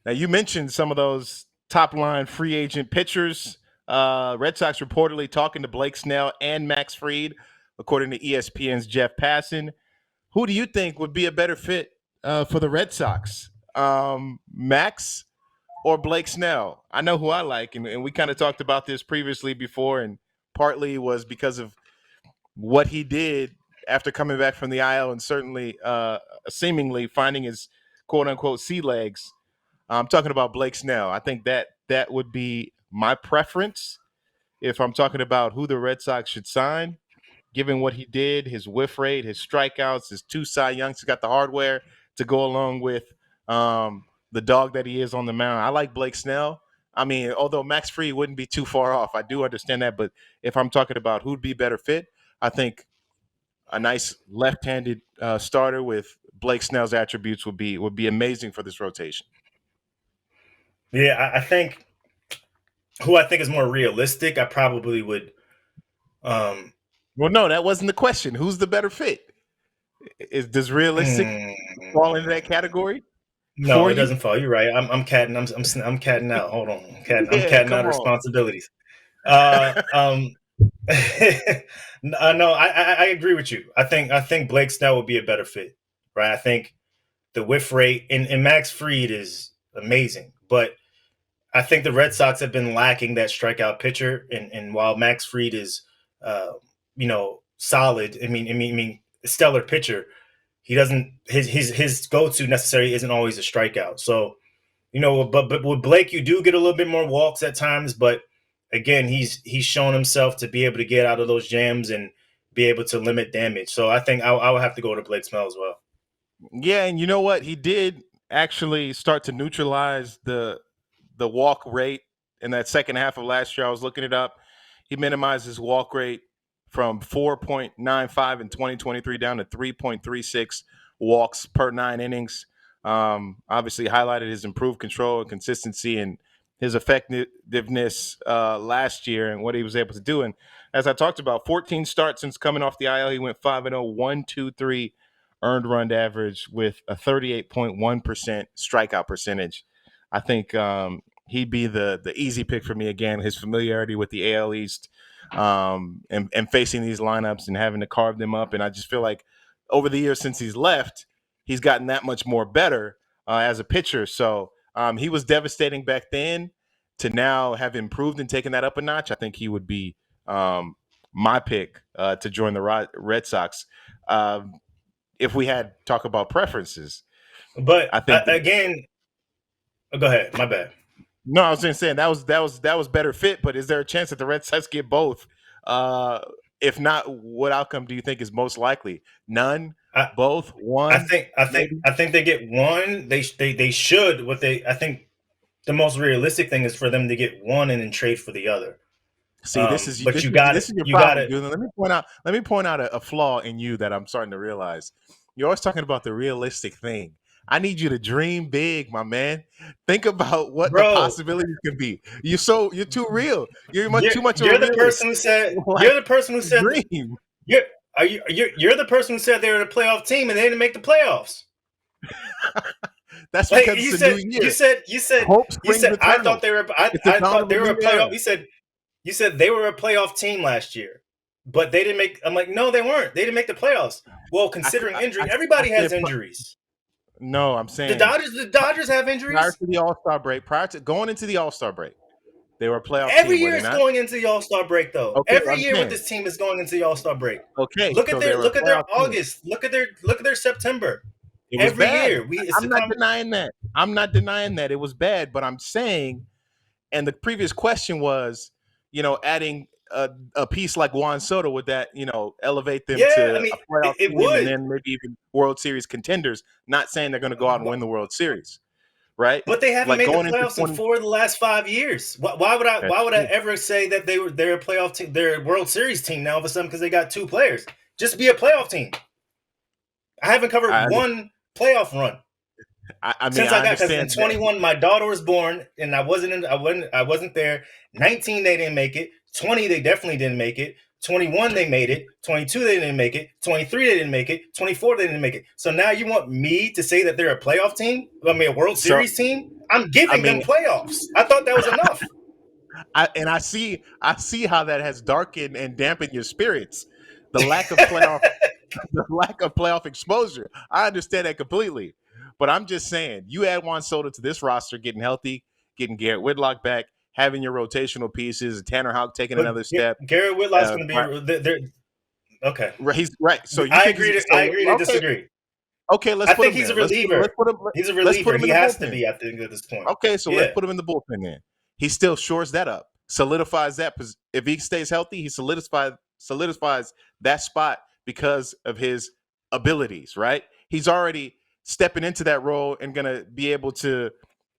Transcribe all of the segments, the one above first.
Now, you mentioned some of those top line free agent pitchers. Red Sox reportedly talking to Blake Snell and Max Fried, according to ESPN's Jeff Passan. Who do you think would be a better fit for the Red Sox? Max or Blake Snell? I know who I like, and we kind of talked about this previously before, and partly was because of what he did after coming back from the IL and certainly seemingly finding his quote unquote sea legs. I'm talking about Blake Snell. I think that would be my preference if I'm talking about who the Red Sox should sign, given what he did, his whiff rate, his strikeouts, his two Cy Youngs. He's got the hardware to go along with the dog that he is on the mound. I like Blake Snell. I mean, although Max Fried wouldn't be too far off, I do understand that. But if I'm talking about who'd be better fit, I think a nice left-handed starter with Blake Snell's attributes would be amazing for this rotation. Yeah, I think who I think is more realistic, I probably would. Well, no, that wasn't the question. Who's the better fit? Does realistic fall into that category? No, it doesn't fall. You're right. I'm catting. I'm catting out. Hold on. I'm catting out responsibilities. No, I agree with you. I think Blake Snell would be a better fit, right? I think the whiff rate and Max Fried is amazing, but I think the Red Sox have been lacking that strikeout pitcher, and while Max Fried is, solid. I mean, stellar pitcher. He doesn't his go to necessarily isn't always a strikeout. So, but with Blake, you do get a little bit more walks at times, but again, he's shown himself to be able to get out of those jams and be able to limit damage. So I think I would have to go to Blake Snell as well. Yeah, and you know what? He did actually start to neutralize the walk rate in that second half of last year. I was looking it up. He minimized his walk rate from 4.95 in 2023 down to 3.36 walks per 9 innings. Obviously highlighted his improved control and consistency and his effectiveness last year and what he was able to do. And as I talked about, 14 starts since coming off the IL. He went 5-0, 1.23 earned run average with a 38.1% strikeout percentage. I think he'd be the easy pick for me again. His familiarity with the AL East and facing these lineups and having to carve them up. And I just feel like over the years since he's left, he's gotten that much more better as a pitcher. So he was devastating back then. To now have improved and taken that up a notch, I think he would be my pick to join the Red Sox. If we had talk about preferences, but I think again, go ahead. My bad. No, I was just saying that was better fit. But is there a chance that the Red Sox get both? If not, what outcome do you think is most likely? None, both, one. I think they get one. They should. I think the most realistic thing is for them to get one and then trade for the other. See, this is your problem. Let me point out a flaw in you that I'm starting to realize. You're always talking about the realistic thing. I need you to dream big, my man. Think about what the possibilities could be. You're too real. You're too much. You're the person who said. You're the person who said. Dream. You're the person who said they were a playoff team and they didn't make the playoffs. That's because it's a new year. You said. I thought they were. I thought they were a playoff. You said they were a playoff team last year, but they didn't make. I'm like, no, they weren't. They didn't make the playoffs. Well, considering injury, everybody has injuries. No, I'm saying the Dodgers have injuries. Prior to the All-Star break, prior to going into the All-Star break, they were a playoff team. Every year is going into the All-Star break, though. Okay, every year with this team is going into the All-Star break. Okay, look at their August. Look at their September. It was every bad. Year, I'm not denying that. I'm not denying that it was bad, but I'm saying, and the previous question was, adding a piece like Juan Soto, would that, elevate them to a playoff team and then maybe even World Series contenders? Not saying they're going to go out and win the World Series, right? But they haven't made the playoffs in 4 of the last 5 years. Why would I ever say that they're a playoff team, they're a World Series team now all of a sudden because they got 2 players? Just be a playoff team. I haven't covered one playoff run. Since I got, because in 21 my daughter was born and I wasn't there. 19 they didn't make it. 20 they definitely didn't make it. 21 they made it. 22 they didn't make it. 23 they didn't make it. 24 they didn't make it. So now you want me to say that they're a playoff team? I mean, a World Series team? I'm giving them playoffs. I thought that was enough. I see how that has darkened and dampened your spirits. The lack of playoff the lack of playoff exposure. I understand that completely. But I'm just saying, you add Juan Soto to this roster, getting healthy, getting Garrett Whitlock back, having your rotational pieces, Tanner Houck taking another step. Garrett Whitlock's going to be okay. He's right. So you I think agree to disagree. Okay, let's put him he's there. a reliever. He's a reliever. He has to be, I think, at this point. Okay, so let's put him in the bullpen then. He still shores that up, solidifies that. If he stays healthy, he solidifies that spot because of his abilities, right? He's already stepping into that role and going to be able to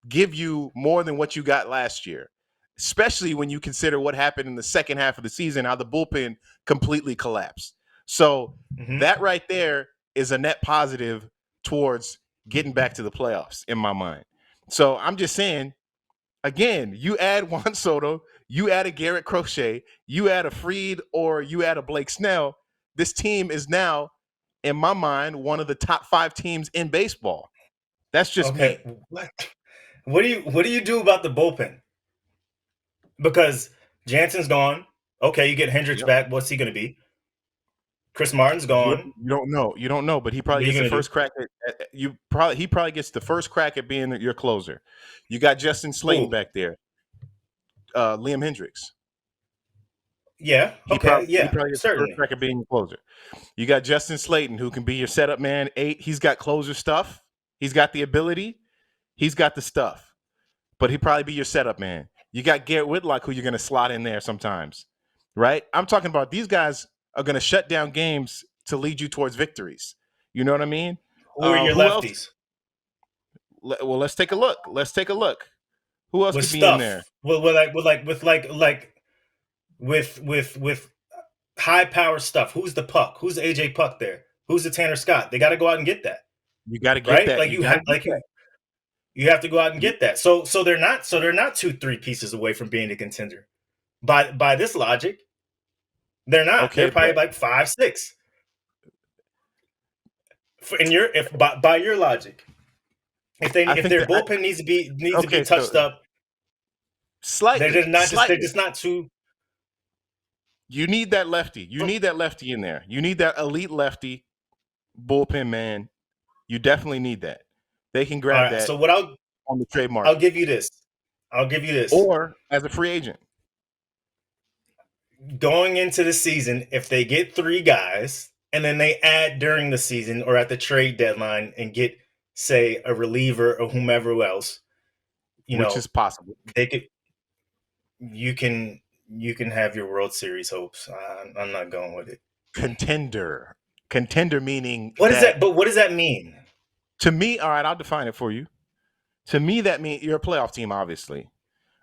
give you more than what you got last year, especially when you consider what happened in the second half of the season, how the bullpen completely collapsed. So that right there is a net positive towards getting back to the playoffs in my mind. So I'm just saying, again, you add Juan Soto, you add a Garrett Crochet, you add a Fried, or you add a Blake Snell, this team is now, in my mind, one of the top 5 teams in baseball. That's just me. What do you do about the bullpen? Because Jansen's gone. Okay, you get Hendricks back. What's he going to be? Chris Martin's gone. You don't know, but he probably gets the first crack at he probably gets the first crack at being your closer. You got Justin Slayton back there. Liam Hendricks. Yeah. He probably gets the first crack at being your closer. You got Justin Slayton, who can be your setup man. 8. He's got closer stuff. He's got the ability. He's got the stuff. But he'd probably be your setup man. You got Garrett Whitlock, who you're going to slot in there sometimes, right? I'm talking about these guys are going to shut down games to lead you towards victories. You know what I mean? Who are your lefties? Well, let's take a look. Who else could be in there? With high power stuff. Who's the Puck? Who's the AJ Puck there? Who's the Tanner Scott? They got to go out and get that. You got to get that. You have to go out and get that. So they're not 2-3 pieces away from being a contender. By this logic, they're not. Okay, they're probably like 5-6. By your logic, if their bullpen needs to be touched up, slightly, they're just not too. You need that lefty. You need that lefty in there. You need that elite lefty bullpen man. You definitely need that. They can grab that. So what on the trade market. I'll give you this. Or as a free agent. Going into the season, if they get 3 guys and then they add during the season or at the trade deadline and get, say, a reliever or whomever else, which is possible. You can have your World Series hopes. I'm not going with it. Contender meaning what is that? But what does that mean? To me, all right, I'll define it for you. To me, that means you're a playoff team, obviously.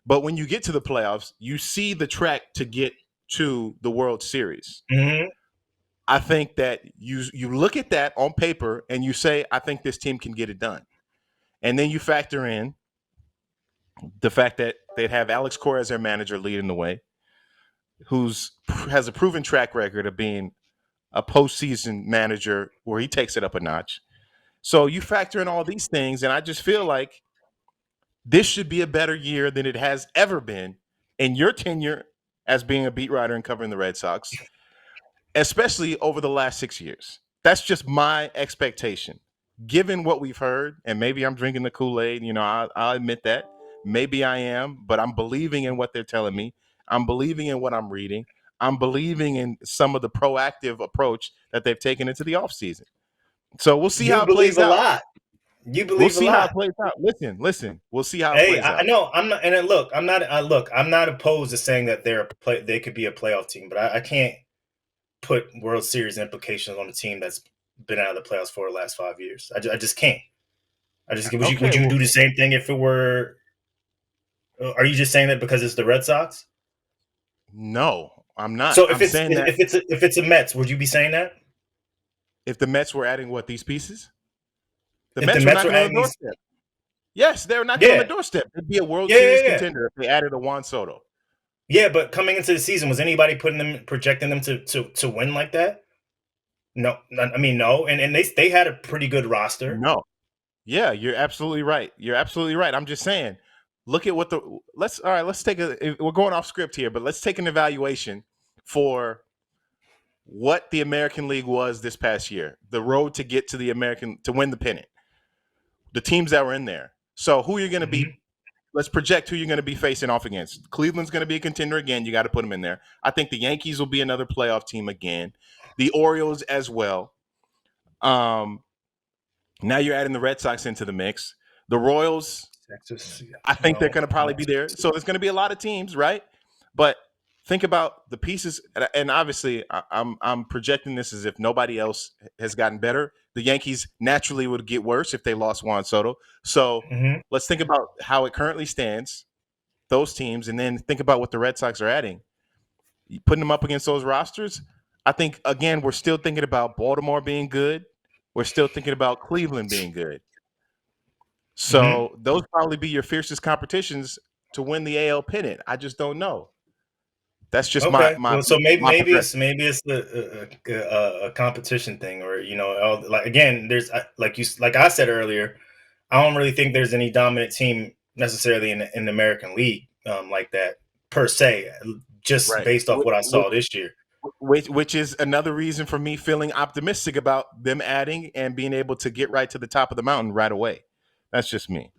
But when you get to the playoffs, you see the track to get to the World Series. Mm-hmm. I think that you look at that on paper and you say, I think this team can get it done. And then you factor in the fact that they'd have Alex Cora as their manager leading the way, has a proven track record of being a postseason manager where he takes it up a notch. So you factor in all these things, and I just feel like this should be a better year than it has ever been in your tenure as being a beat writer and covering the Red Sox, especially over the last 6 years. That's just my expectation. Given what we've heard, and maybe I'm drinking the Kool-Aid, I'll admit that. Maybe I am, but I'm believing in what they're telling me. I'm believing in what I'm reading. I'm believing in some of the proactive approach that they've taken into the offseason. So we'll see how it plays out. You believe a lot. We'll see how it plays out. Listen. We'll see how it plays out. I know. I'm not. And look, I'm not opposed to saying that they could be a playoff team, but I can't put World Series implications on a team that's been out of the playoffs for the last 5 years. I just can't. Would you do the same thing if it were? Are you just saying that because it's the Red Sox? No, I'm not. So if it's a Mets, would you be saying that? If the Mets were adding these pieces? The Mets were knocking on the doorstep. Yes, they're knocking on the doorstep. It'd be a World Series contender if they added a Juan Soto. Yeah, but coming into the season, was anybody projecting them to win like that? No. I mean, no. And they had a pretty good roster. No. Yeah, you're absolutely right. You're absolutely right. I'm just saying, look at what the let's take we're going off script here, but let's take an evaluation for what the American League was this past year. The road to get to the American to win the pennant. The teams that were in there. So who you're going to be, let's project who you're going to be facing off against. Cleveland's going to be a contender again. You got to put them in there. I think the Yankees will be another playoff team again. The Orioles as well. Now you're adding the Red Sox into the mix. The Royals, Texas, I think they're going to probably be there. So there's going to be a lot of teams, right? But think about the pieces, and obviously, I'm projecting this as if nobody else has gotten better. The Yankees naturally would get worse if they lost Juan Soto. So let's think about how it currently stands, those teams, and then think about what the Red Sox are adding. Putting them up against those rosters, I think again we're still thinking about Baltimore being good. We're still thinking about Cleveland being good. So those probably be your fiercest competitions to win the AL pennant. I just don't know. That's just Okay. my Well, so my maybe it's a competition thing, or like again, there's like I said earlier, I don't really think there's any dominant team necessarily in the American League like that per se, just right. based off what I saw this year. Which is another reason for me feeling optimistic about them adding and being able to get right to the top of the mountain right away. That's just me.